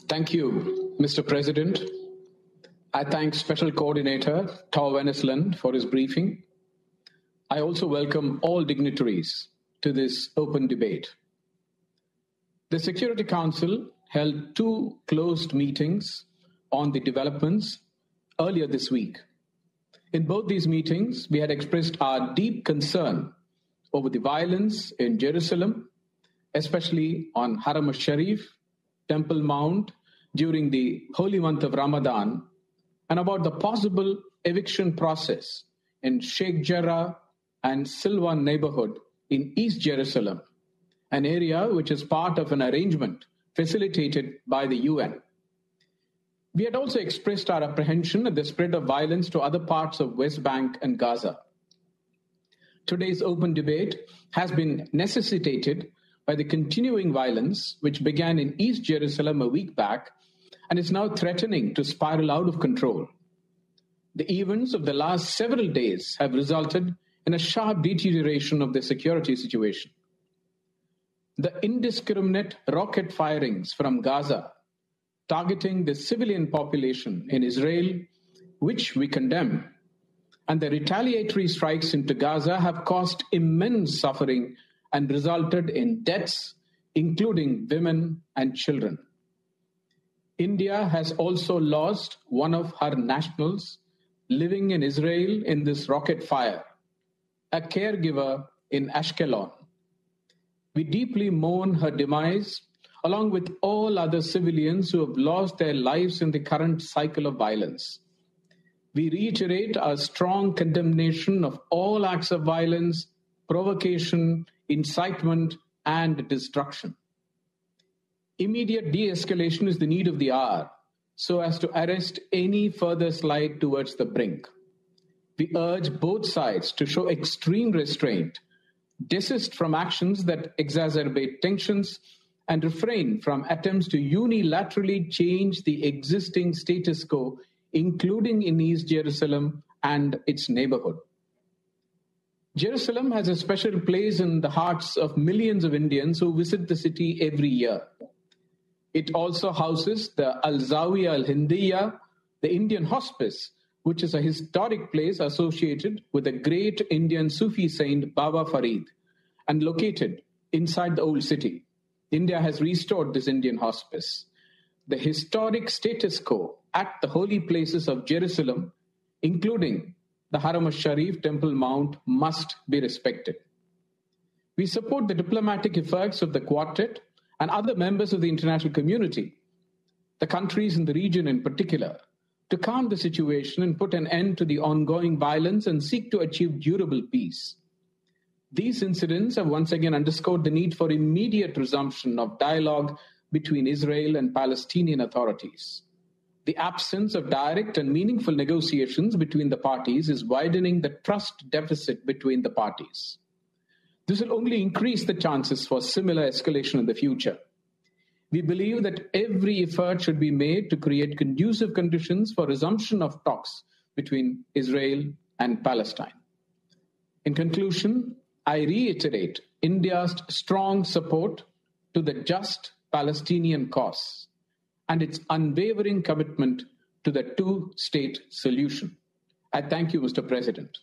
Thank you, Mr. President. I thank Special Coordinator Tor Wennesland for his briefing. I also welcome all dignitaries to this open debate. The Security Council held two closed meetings on the developments earlier this week. In both these meetings, we had expressed our deep concern over the violence in Jerusalem, especially on Haram al-Sharif, Temple Mount, during the holy month of Ramadan, and about the possible eviction process in Sheikh Jarrah and Silwan neighborhood in East Jerusalem, an area which is part of an arrangement facilitated by the UN. We had also expressed our apprehension at the spread of violence to other parts of West Bank and Gaza. Today's open debate has been necessitated by the continuing violence which began in East Jerusalem a week back and is now threatening to spiral out of control. The events of the last several days have resulted in a sharp deterioration of the security situation. The indiscriminate rocket firings from Gaza targeting the civilian population in Israel, which we condemn, and the retaliatory strikes into Gaza have caused immense suffering and resulted in deaths, including women and children. India has also lost one of her nationals living in Israel in this rocket fire, a caregiver in Ashkelon. We deeply mourn her demise, along with all other civilians who have lost their lives in the current cycle of violence. We reiterate our strong condemnation of all acts of violence, provocation, incitement, and destruction. Immediate de-escalation is the need of the hour, so as to arrest any further slide towards the brink. We urge both sides to show extreme restraint, desist from actions that exacerbate tensions, and refrain from attempts to unilaterally change the existing status quo, including in East Jerusalem and its neighborhood. Jerusalem has a special place in the hearts of millions of Indians who visit the city every year. It also houses the Al-Zawiya Al-Hindiya, the Indian hospice, which is a historic place associated with the great Indian Sufi saint Baba Farid and located inside the old city. India has restored this Indian hospice. The historic status quo at the holy places of Jerusalem, including the Haram al-Sharif Temple Mount, must be respected. We support the diplomatic efforts of the Quartet and other members of the international community, the countries in the region in particular, to calm the situation and put an end to the ongoing violence and seek to achieve durable peace. These incidents have once again underscored the need for immediate resumption of dialogue between Israel and Palestinian authorities. The absence of direct and meaningful negotiations between the parties is widening the trust deficit between the parties. This will only increase the chances for similar escalation in the future. We believe that every effort should be made to create conducive conditions for resumption of talks between Israel and Palestine. In conclusion, I reiterate India's strong support to the just Palestinian cause and its unwavering commitment to the two-state solution. I thank you, Mr. President.